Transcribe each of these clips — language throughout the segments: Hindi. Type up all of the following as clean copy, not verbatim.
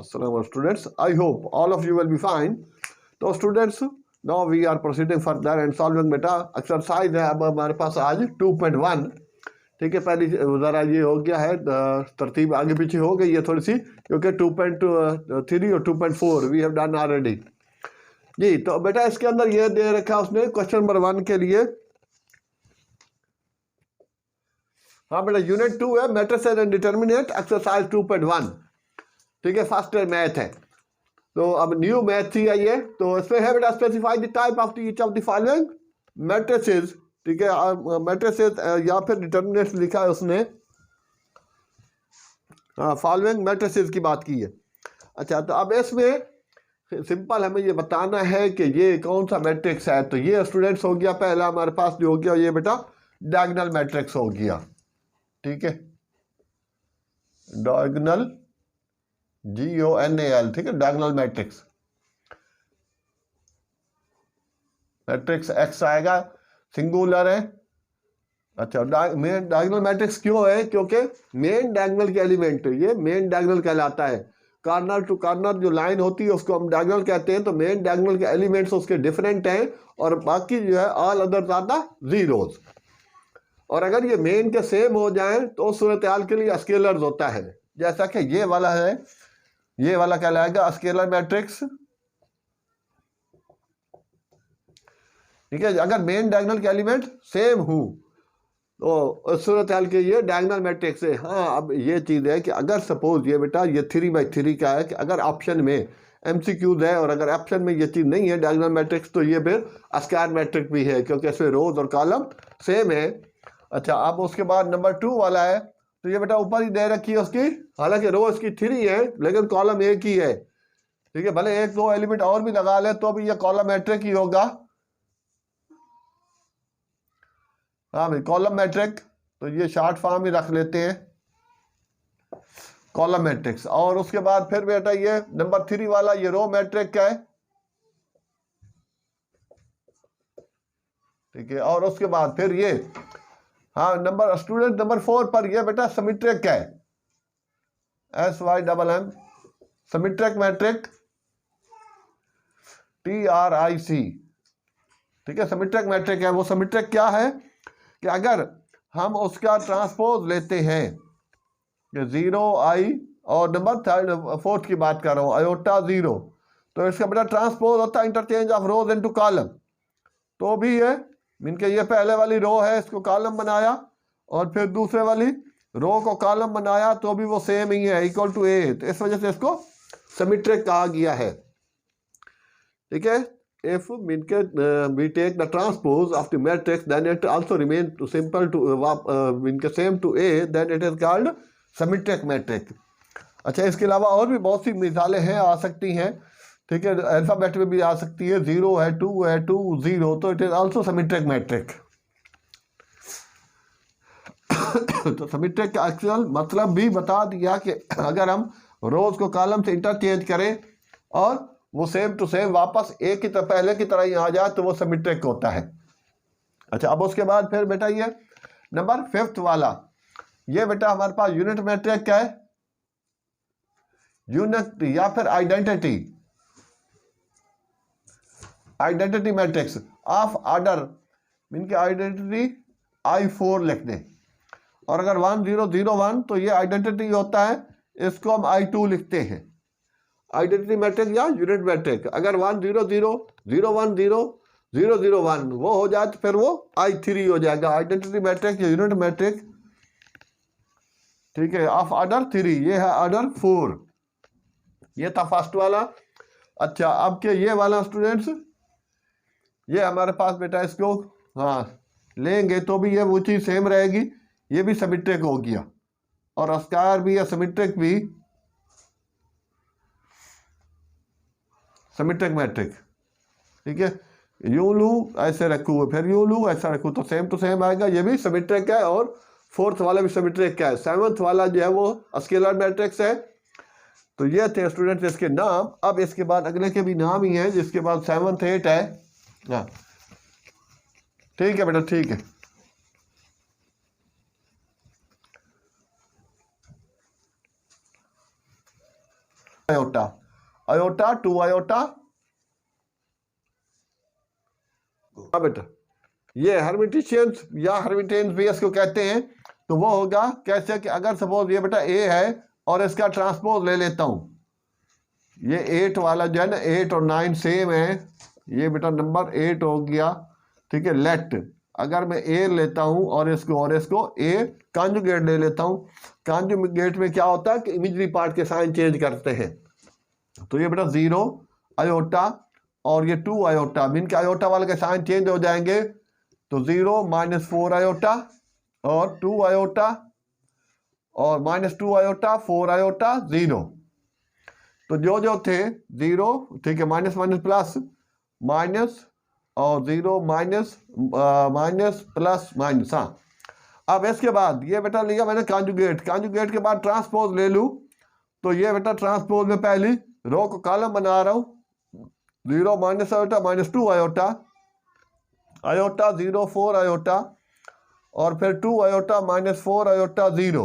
Assalamu students. I hope all of you will be fine. तो students now we are proceeding further and solving बेटा एक्सरसाइज है अब हमारे पास आज 2.1। ठीक है, पहली ज़रा ये हो गया है तरतीब आगे पीछे हो गई है थोड़ी सी, क्योंकि 2.3 और 2.4 वी हैव डन ऑलरेडी जी। तो बेटा इसके अंदर ये दे रखा है उसने क्वेश्चन नंबर 1 के लिए। हाँ बेटा यूनिट 2 है मैट्रिसेस एंड डिटरमिनेंट एक्सरसाइज 2.1। ठीक है, फर्स्ट मैथ है। तो अब न्यू मैथ थी ये, तो इसमें है बेटा specify the type of each of the following matrices. ठीक है, मैट्रिसेस या फिर डिटरमिनेंट्स लिखा है उसने। हाँ, फॉलोइंग मैट्रिसेस की बात की है। अच्छा, तो अब इसमें सिंपल हमें ये बताना है कि ये कौन सा मैट्रिक्स है। तो ये स्टूडेंट्स हो गया पहला हमारे पास जो हो गया ये बेटा डायगोनल मैट्रिक्स हो गया। ठीक है, डायगोनल GONAL। ठीक है, डायगोनल मैट्रिक्स। मैट्रिक्स एक्स आएगा, सिंगुलर है। अच्छा, मेन डायगोनल मैट्रिक्स क्यों है? क्योंकि मेन डायगोनल के एलिमेंट, ये मेन डायगोनल कहलाता है। कॉर्नर टू कॉर्नर जो लाइन होती है उसको हम डायगोनल कहते हैं। तो मेन डायगोनल के एलिमेंट्स उसके डिफरेंट हैं और बाकी जो है all other are the zeros. और अगर ये मेन के सेम हो जाए तो उस सूरत हाल के लिए स्केलर्स होता है। जैसा कि ये वाला है, ये वाला कहलाएगा स्केलर मैट्रिक्स। ठीक है, अगर मेन डायगोनल के एलिमेंट सेम हो तो उस सूरत हाल के ये डायगोनल मैट्रिक्स है। हाँ, अब ये चीज़ है कि अगर सपोज ये बेटा ये 3/3 का है कि अगर ऑप्शन में MCQs है और अगर ऑप्शन में ये चीज़ नहीं है डायगोनल मैट्रिक्स, तो ये फिर स्क्वायर मैट्रिक्स भी है क्योंकि इसमें रोज और कॉलम सेम है। अच्छा, अब उसके बाद नंबर 2 वाला है, तो ये बेटा ऊपर ही दे रखी है उसकी, हालांकि रो इसकी 3 है लेकिन कॉलम एक ही है। ठीक है, भले 1-2 एलिमेंट और भी लगा ले तो भी ये कॉलम मैट्रिक ही होगा। हाँ भाई, कॉलम मैट्रिक, तो ये शॉर्ट फॉर्म ही रख लेते हैं कॉलम मैट्रिक्स। और उसके बाद फिर बेटा ये नंबर 3 वाला ये रो मैट्रिक का है। ठीक है, और उसके बाद फिर ये हाँ नंबर स्टूडेंट नंबर 4 पर ये बेटा सिमेट्रिक है, SYMM सिमेट्रिक मैट्रिक, TRIC। ठीक है, सिमेट्रिक मैट्रिक है। वो सिमेट्रिक क्या है कि अगर हम उसका ट्रांसपोज लेते हैं 0 I और नंबर 4 की बात कर रहा हूँ आयोटा 0, तो इसका बेटा ट्रांसपोज होता है interchange of rose into column. तो भी है मीन के ये पहले वाली रो है इसको कॉलम बनाया और फिर दूसरे वाली रो को कॉलम बनाया तो भी वो सेम ही है, इक्वल टू A। तो इस वजह से इसको सिमेट्रिक कहा गया है। ठीक है, if we take the transpose of the matrix then it also remain to simple to same to A, then it is called symmetric matrix। अच्छा, इसके अलावा और भी बहुत सी मिसालें हैं, आ सकती हैं। ठीक है, अल्फाबेट में भी आ सकती है, 0 है 2 है 2 0, तो it is also symmetric matric. तो सिमेट्रिक का एक्चुअल मतलब भी बता दिया कि अगर हम रोज को कॉलम से इंटरचेंज करें और वो सेम टू सेम वापस एक की तरह पहले की तरह ही आ जाए तो वो सिमेट्रिक होता है। अच्छा, अब उसके बाद फिर बेटा ये नंबर 5 वाला, ये बेटा हमारे पास यूनिट मैट्रिक क्या है? यूनिट या फिर identity, identity matrix of order, इनकी आइडेंटिटी I4 लिख दें। और अगर 1 0 0 1 तो ये आइडेंटिटी होता है, इसको हम I2 लिखते हैं। आइडेंटिटी मैट्रिक या यूनिट मैट्रिक अगर 1 0 0 0 1 0 0 0 1 वो हो जाए तो फिर वो I3 हो जाएगा, आइडेंटिटी मैट्रिक या यूनिट मैट्रिक। ठीक है, ऑफ ऑर्डर 3, ये है ऑर्डर 4। ये था फर्स्ट वाला। अच्छा, अब के ये वाला स्टूडेंट्स, ये हमारे पास बेटा इसको हाँ लेंगे तो भी ये वो चीज़ सेम रहेगी, ये भी सिमेट्रिक हो गया और स्क्वायर भी या सिमेट्रिक भी सिमेट्रिक मैट्रिक। ठीक है, यूं लूँ ऐसे रखूँ फिर यूं लूँ ऐसा रखूँ तो सेम टू सेम आएगा, ये भी सिमेट्रिक है। और 4th वाला भी सिमेट्रिक है। 7th वाला जो है वो स्केलर मैट्रिक्स है। तो ये थे स्टूडेंट्स इसके नाम। अब इसके बाद अगले के भी नाम ही हैं, जिसके बाद 7th 8 है। हाँ ठीक है बेटा, ठीक है। Iota, iota 2 iota. हाँ बेटा, ये हर्मिटिशियंस या हर्मिटेंस भी इसको कहते हैं। तो वो होगा कैसे कि अगर सपोज ये बेटा ए है और इसका ट्रांसपोज ले लेता हूं, ये 8 वाला जो है ना, 8 और 9 सेम है, ये बेटा नंबर 8 हो गया, ठीक है। लेट अगर मैं ए लेता हूं और इसको ए कॉन्जुगेट ले लेता हूं, कॉन्जुगेट में क्या होता है कि इमेजरी पार्ट के साइन चेंज करते हैं। तो ये बेटा 0 आयोटा और ये 2 आयोटा, इनके आयोटा वाले के साइन चेंज हो जाएंगे। तो 0 -4 आयोटा और 2 आयोटा और -2 आयोटा 4 आयोटा 0। तो जो जो थे 0, ठीक है, माइनस माइनस प्लस माइनस और 0 माइनस माइनस प्लस माइनस। हाँ, अब इसके बाद ये बेटा लिया मैंने कॉन्जुगेट, कॉन्जुगेट के बाद ट्रांसपोज ले लूँ। तो ये बेटा ट्रांसपोज में पहली रो को कॉलम बना रहा हूँ, 0 minus iota -2 iota, iota 0 4 iota और फिर 2 आयोटा -4 आयोटा 0।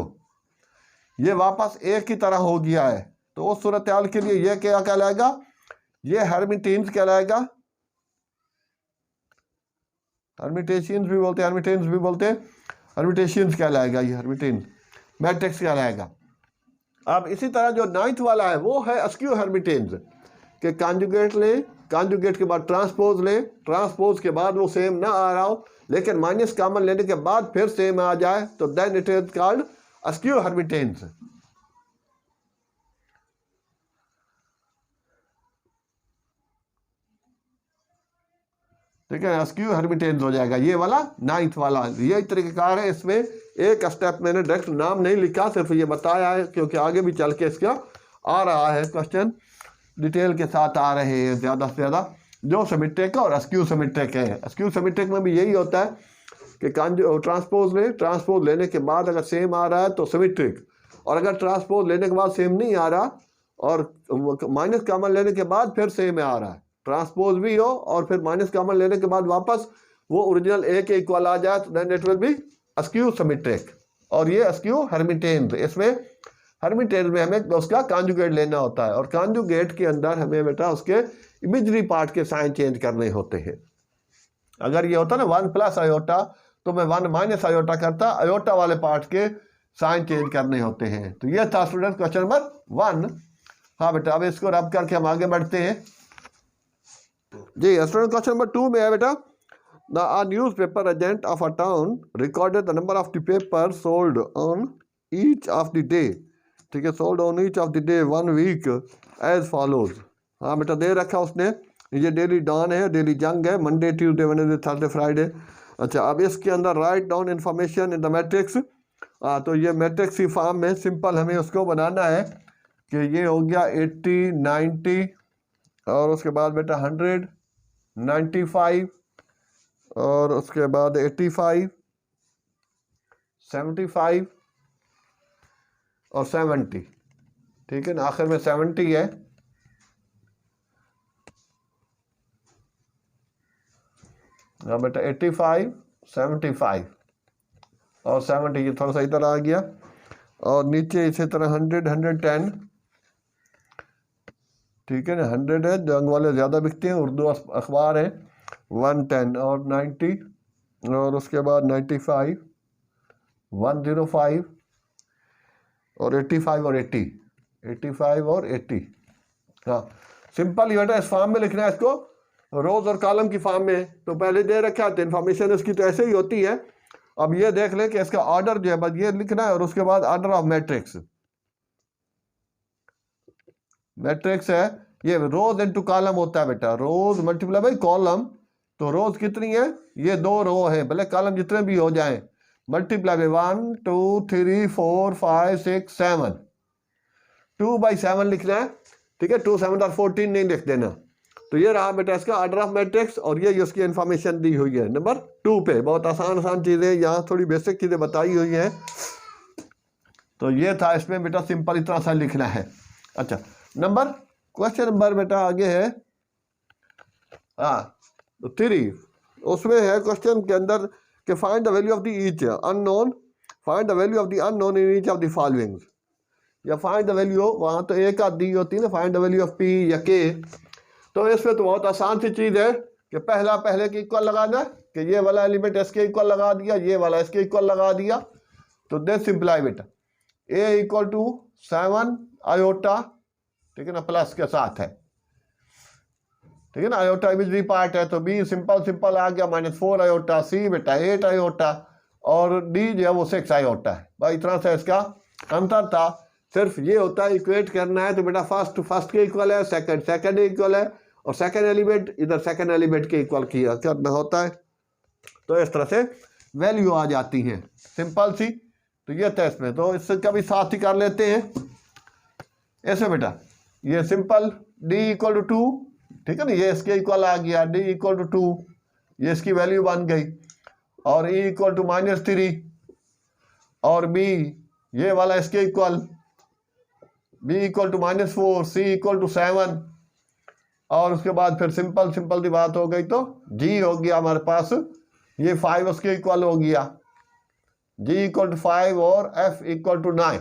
ये वापस एक की तरह हो गया है। तो उस सूरत हाल के लिए ये क्या कहलाएगा, ये हर्मिटेंस कहलाएगा। हर्मिटेशियंस भी बोलते हैं, हर्मिटेंस भी बोलते हैं, हर्मिटेशियंस कहलाएगा, ये हर्मिटेंस मैट्रिक्स कहलाएगा। अब इसी तरह जो 9th वाला है वो है अस्क्यू हर्मिटेंस के कॉन्जुगेट ले, कॉन्जुगेट के बाद ट्रांसपोज ले, ट्रांसपोज के बाद वो सेम ना आ रहा हो लेकिन माइनस कॉमन लेने के बाद फिर सेम आ जाए, तो then it is called skew Hermitian. ठीक है, अस्क्यू हर्मिटेंस हो जाएगा ये वाला 9th वाला। ये तरीकेकार है, इसमें एक स्टेप मैंने डायरेक्ट नाम नहीं लिखा, सिर्फ ये बताया है क्योंकि आगे भी चल के इसका आ रहा है क्वेश्चन, डिटेल के साथ आ रहे हैं ज़्यादा से ज़्यादा जो सिमेट्रिक और अस्क्यू सिमेट्रिक है। अस्क्यू सिमेट्रिक में भी यही होता है कि ट्रांसपोज ले, ट्रांसपोज लेने के बाद अगर सेम आ रहा है तो सिमेट्रिक, और अगर ट्रांसपोज लेने के बाद सेम नहीं आ रहा और माइनस कॉमन लेने के बाद फिर सेम आ रहा है, ट्रांसपोज भी हो और फिर माइनस कॉमन लेने के बाद वापस वो ओरिजिनल ए के इक्वल आ जाए, तो then it will be skew symmetric. और ये अस्क्यू हर्मिटेंस, इसमें हर्मिटेंस में हमें उसका कॉन्जुगेट लेना होता है और कॉन्जुगेट के अंदर हमें बेटा उसके इमेजरी पार्ट के साइन चेंज करने होते हैं। अगर ये होता ना 1 प्लस आयोटा तो मैं 1 माइनस आयोटा करता, आयोटा वाले पार्ट के साइन चेंज करने होते हैं। तो ये था स्टूडेंट क्वेश्चन नंबर 1। हाँ बेटा, अब इसको रब करके हम आगे बढ़ते हैं जी। स्टूडेंट क्वेश्चन नंबर 2 में है बेटा, the newspaper agent of a town recorded the number of the paper sold on each of the day, ठीक है, sold on each of the day 1 week as follows. हाँ बेटा, दे रखा उसने, ये डेली डॉन है, डेली जंग है, Monday Tuesday Wednesday Thursday Friday. अच्छा, अब इसके अंदर write down information in the matrix. तो ये मैट्रिक्स की फॉर्म में सिंपल हमें उसको बनाना है कि ये हो गया 80 90 और उसके बाद बेटा 100 95 और उसके बाद 85 75 और 70, ठीक है ना, आखिर में 70 है। हाँ बेटा 85 75 और 70, ये थोड़ा सा इधर आ गया और नीचे इसी तरह 100 110, ठीक है ना, 100 है, जंग वाले ज़्यादा बिकते हैं, उर्दू अखबार है, 110 और 90 और उसके बाद 95 105 और 85 और 80 85 और 80। हाँ, सिंपल ही बेटा इस फॉर्म में लिखना है इसको, रोज और कॉलम की फॉर्म में। तो पहले दे रखा है इन्फॉर्मेशन इसकी तो ऐसे ही होती है। अब ये देख ले कि इसका ऑर्डर जो है बस ये लिखना है और उसके बाद ऑर्डर ऑफ मैट्रिक्स, मैट्रिक्स है ये रोज इनटू कॉलम होता है बेटा, रोज मल्टीप्लाई बाई कॉलम। तो रोज कितनी है, ये 2 रो है, भले कॉलम जितने भी हो जाएं, मल्टीप्लाई बाई 1 2 3 4 5 6 7, 2/7 लिखना है, ठीक है, 2 7 और 14 नहीं लिख देना। तो ये रहा बेटा इसका ऑर्डर ऑफ मैट्रिक्स और ये उसकी इन्फॉर्मेशन दी हुई है नंबर 2 पे। बहुत आसान आसान चीज़ें, यहाँ थोड़ी बेसिक चीज़ें बताई हुई हैं। तो ये था, इसमें बेटा सिंपल इतना सा लिखना है। अच्छा, क्वेश्चन नंबर बेटा आगे है 3, उसमें है क्वेश्चन के अंदर कि find the value of the each unknown, find the value of the unknown in each of the following. या फाइंड द वैल्यू, वहाँ तो एक आध दी होती है ना, find the value of P या के। तो इसमें तो बहुत आसान सी चीज़ है कि पहला पहले के इक्वल लगाना, कि ये वाला एलिमेंट इसके इक्वल लगा दिया, ये वाला इसके इक्वल लगा दिया, तो दे सिंप्लाई बेटा ए इक्वल टू 7 आयोटा, ठीक है ना, प्लस के साथ है, ठीक है ना, आयोटा इमेजरी पार्ट है, तो बी सिंपल सिंपल आ गया -4 आयोटा, सी बेटा 8 आयोटा, और डी जो है वो 6 आयोटा है। भाई इतना सा इसका अंतर था। सिर्फ ये होता है इक्वेट करना है तो बेटा फर्स्ट फर्स्ट के इक्वल है, सेकंड सेकंड के इक्वल है, और सेकंड एलिमेंट इधर सेकंड एलिमेंट के इक्वल किया करना होता है। तो इस तरह से वैल्यू आ जाती है, सिंपल सी। तो ये था इसमें, तो इससे कभी साथ ही कर लेते हैं ऐसे बेटा, ये सिंपल डी इक्वल टू 2, ठीक है ना, ये इसके इक्वल आ गया, डी इक्वल टू 2, ये इसकी वैल्यू बन गई, और ई इक्वल टू -3, और बी ये वाला इसके इक्वल, B equal to -4, C equal to 7, और उसके बाद फिर सिंपल सिंपल की बात हो गई, तो जी हो गया हमारे पास, ये 5 उसके इक्वल हो गया, जी इक्वल टू 5 और एफ इक्वल टू 9।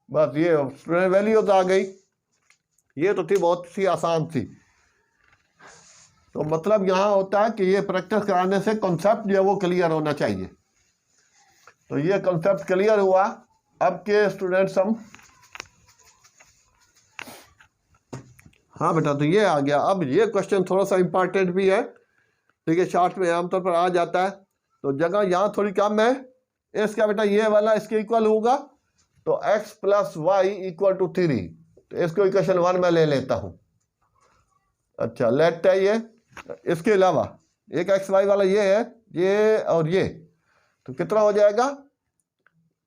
बस ये वैल्यू तो आ गई। ये तो थी बहुत सी आसान थी। तो मतलब यहाँ होता है कि ये प्रैक्टिस कराने से कॉन्सेप्ट जो है वो क्लियर होना चाहिए। तो ये कॉन्सेप्ट क्लियर हुआ। अब के स्टूडेंट्स हम, हाँ बेटा, तो ये आ गया। अब ये क्वेश्चन थोड़ा सा इंपॉर्टेंट भी है, ठीक है, शॉर्ट में आमतौर पर आ जाता है, तो जगह यहाँ थोड़ी कम है। इसका बेटा ये वाला इसके इक्वल होगा, तो x + y = 3, तो इसको इक्वेशन 1 में ले लेता हूँ। अच्छा, लेट है ये, इसके अलावा एक x y वाला ये है, ये और ये, तो कितना हो जाएगा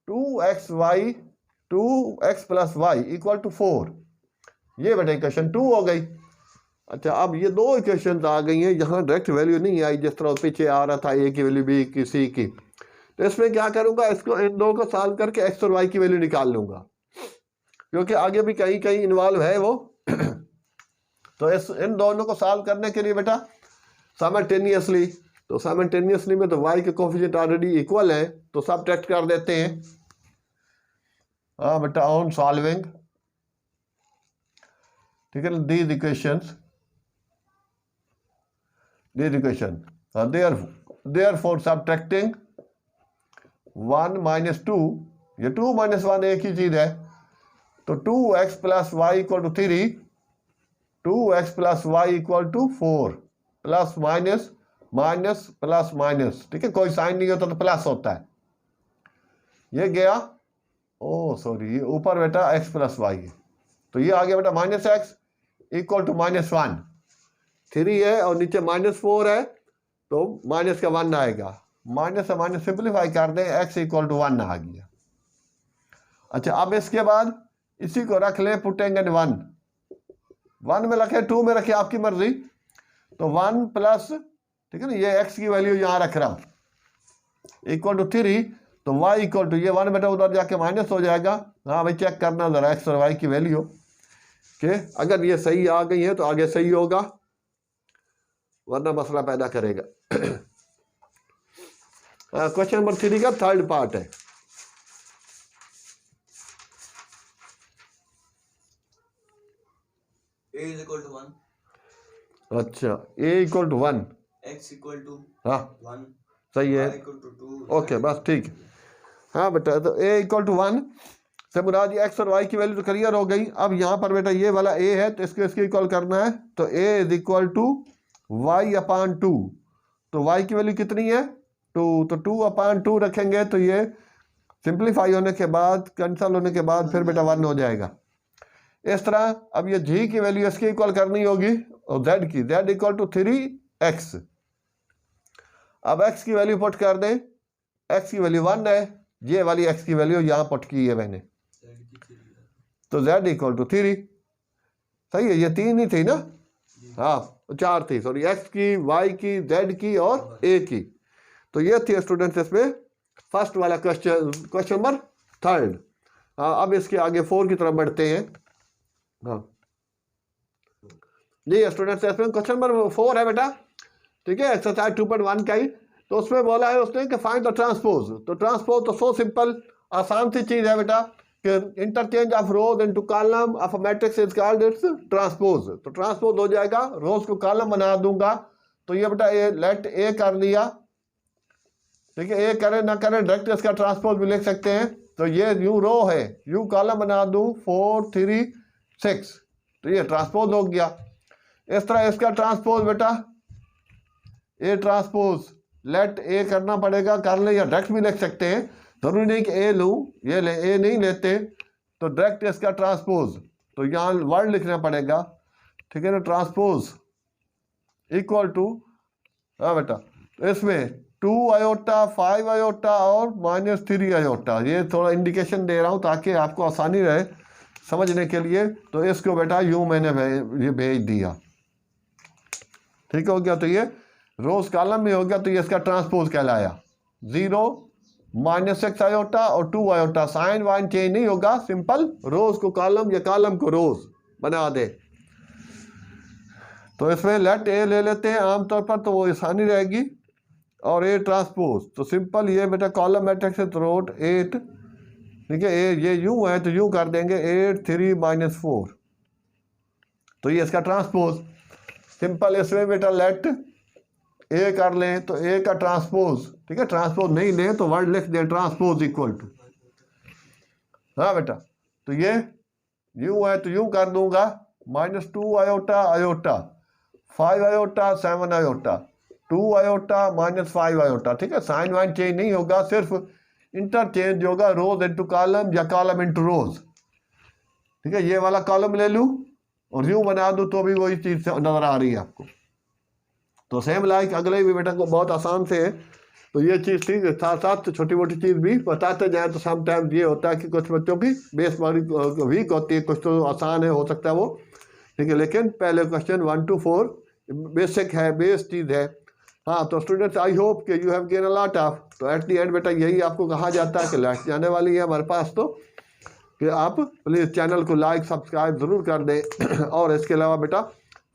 2x + y = 4। ये बेटा इक्वेशन 2 हो गई। अच्छा, अब ये दो इक्वेशन आ गई हैं, यहाँ डायरेक्ट वैल्यू नहीं आई जिस तरह पीछे आ रहा था, ए की वैल्यू बी की सी की। तो इसमें क्या करूँगा, इसको इन दो को सॉल्व करके x और y की वैल्यू निकाल लूँगा, क्योंकि आगे भी कहीं कहीं इन्वॉल्व है वो। तो इन दोनों को सॉल्व करने के लिए बेटा साइमल्टेनियसली, तो साइमल्टेनियसली में तो y के कोफिशिएंट ऑलरेडी इक्वल है, तो सबट्रैक्ट कर देते हैं। हाँ बेटा, ऑन सॉल्विंग, ठीक है ना, दीज इक्वेशंस therefore subtracting 1 - 2, ये 2 - 1 एक ही चीज है, तो 2x + y = 3, 2x + y = 4, plus minus minus plus minus, ठीक है, कोई साइन नहीं होता तो प्लस होता है। ये गया, ओ सॉरी, ये ऊपर बेटा x + y है, तो ये आ गया बेटा -x = -1, 3 है और नीचे -4 है, तो माइनस का 1 आएगा, माइनस से माइनस सिंप्लीफाई कर दें, x = 1 आ गया। अच्छा, अब इसके बाद इसी को रख ले, पुटेंगे 1 में रखे, 2 में रखे, आपकी मर्जी। तो 1 प्लस, ठीक है ना, ये x की वैल्यू यहाँ रख रहा हूँ, = 3, तो y = ये 1 बेटा उधर जाके माइनस हो जाएगा। हाँ भाई, चेक करना जरा x और y की वैल्यू, कि अगर ये सही आ गई है तो आगे सही होगा, वरना मसला पैदा करेगा। क्वेश्चन नंबर 3 का थर्ड पार्ट है। a = 1, अच्छा, a = 1, x = हाँ 1, सही है, y = 2। ओके बस ठीक है। हाँ बेटा, तो a = 1 से मुराद x और y की वैल्यू तो क्लियर हो गई। अब यहाँ पर बेटा ये वाला a है, तो इसको इसके इक्वल करना है, तो a = y/2, तो y की वैल्यू कितनी है 2, तो 2/2 रखेंगे, तो ये सिंप्लीफाई होने के बाद, कैंसल होने के बाद फिर बेटा 1 हो जाएगा। इस तरह अब ये g की वैल्यू इसके इक्वल करनी होगी, और z की, z = 3x। अब x की वैल्यू पुट कर दें, x की वैल्यू 1 है, ये वाली x की वैल्यू यहाँ पुट की है मैंने, तो z = 3, सही है, ये 3 ही थी ना, हाँ 4 थी, सॉरी, x की, y की, z की और a की। तो ये थी स्टूडेंट्स इसमें फर्स्ट वाला क्वेश्चन नंबर 3। हाँ, अब इसके आगे 4 की तरफ बढ़ते हैं। हाँ जी स्टूडेंट्स, इसमें क्वेश्चन नंबर 4 है बेटा, ठीक है, एक्सरसाइज 2.1 का ही। तो उसमें बोला है उसने कि फाइंड द ट्रांसपोज। तो ट्रांसपोज तो सो सिंपल, आसान सी चीज़ है बेटा, interchange of rose into column of matrix is called its transpose. तो ट्रांसपोज हो जाएगा, रोज को कॉलम बना दूंगा। तो ये बेटा ए लेट ए कर लिया, ठीक है, ए करें ना करें डायरेक्ट इसका ट्रांसपोज भी लिख सकते हैं। तो ये यू रो है, यू कॉलम बना दूं 4 3 6, तो ये ट्रांसपोज हो गया। इस तरह इसका ट्रांसपोज बेटा ए ट्रांसपोज लेट ए करना पड़ेगा, कर ले या डायरेक्ट भी लिख सकते हैं, जरूरी नहीं कि ए लूँ, ये ले ए नहीं लेते तो डायरेक्ट इसका ट्रांसपोज, तो यहाँ वर्ड लिखना पड़ेगा, ठीक है ना। ट्रांसपोज इक्वल टू, हाँ बेटा, तो इसमें 2 आयोटा 5 आयोटा और -3 आयोटा, ये थोड़ा इंडिकेशन दे रहा हूँ ताकि आपको आसानी रहे समझने के लिए। तो इसको बेटा यूँ मैंने ये भेज दिया, ठीक हो गया। तो ये रोज कॉलम में हो गया, तो ये इसका ट्रांसपोज कहलाया। 0 -6 आयोटा और 2 आयोटा, साइन वाइन चेंज नहीं होगा, सिंपल रोज को कॉलम या कॉलम को रोज बना दे। तो इसमें लेट ए ले लेते हैं आमतौर पर, तो वो आसानी रहेगी। और ए ट्रांसपोज, तो सिंपल ये बेटा कॉलम मैट्रिक्स है, तो रोट 8, ठीक है, ए ये यूँ है तो यूँ कर देंगे 8 3 -4, तो ये इसका ट्रांसपोज। सिंपल इसमें बेटा लेट ए कर लें तो ए का ट्रांसपोज, ठीक है, ट्रांसपोज नहीं लें तो वर्ड लिख दें ट्रांसपोज इक्वल टू, हाँ बेटा, तो ये यूँ है तो यूँ कर दूंगा -2 iota iota 5 iota 7 iota 2 iota -5 iota, ठीक है, साइन वाइन चेंज नहीं होगा, सिर्फ इंटरचेंज होगा रोज इनटू कॉलम या कॉलम इनटू रोज, ठीक है। ये वाला कॉलम ले लूँ और यूँ बना दूँ तो भी वही चीज़ नज़र आ रही है आपको। तो सेम लाइक अगले भी बेटा को बहुत आसान से है, तो ये चीज़ ठीक है, साथ साथ छोटी मोटी चीज़ भी बताते जाए। तो समटाइम्स ये होता है कि कुछ बच्चों की बेस वीक होती है, कुछ तो आसान है, हो सकता है वो, ठीक है, लेकिन पहले क्वेश्चन 1 to 4 बेसिक है, बेस चीज़ है। हाँ, तो स्टूडेंट्स आई होप कि you have gain a lot of, तो एट द एंड बेटा यही आपको कहा जाता है कि लास्ट जाने वाली है हमारे पास, तो कि आप प्लीज़ चैनल को लाइक सब्सक्राइब ज़रूर कर दें। और इसके अलावा बेटा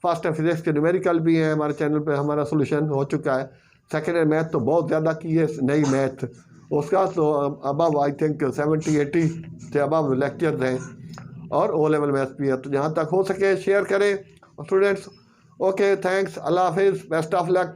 फर्स्ट एंड फिजिक्स के न्यूमेरिकल भी है हमारे चैनल पे, हमारा सोल्यूशन हो चुका है। सेकेंड एंड मैथ तो बहुत ज़्यादा की है, नई मैथ उसका तो अबव आई थिंक 70-80 से अबव लेक्चर्स हैं, और ओ लेवल मैथ भी है। तो जहाँ तक हो सके शेयर करें स्टूडेंट्स। ओके, थैंक्स, अल्लाह हाफिज़, बेस्ट ऑफ लक।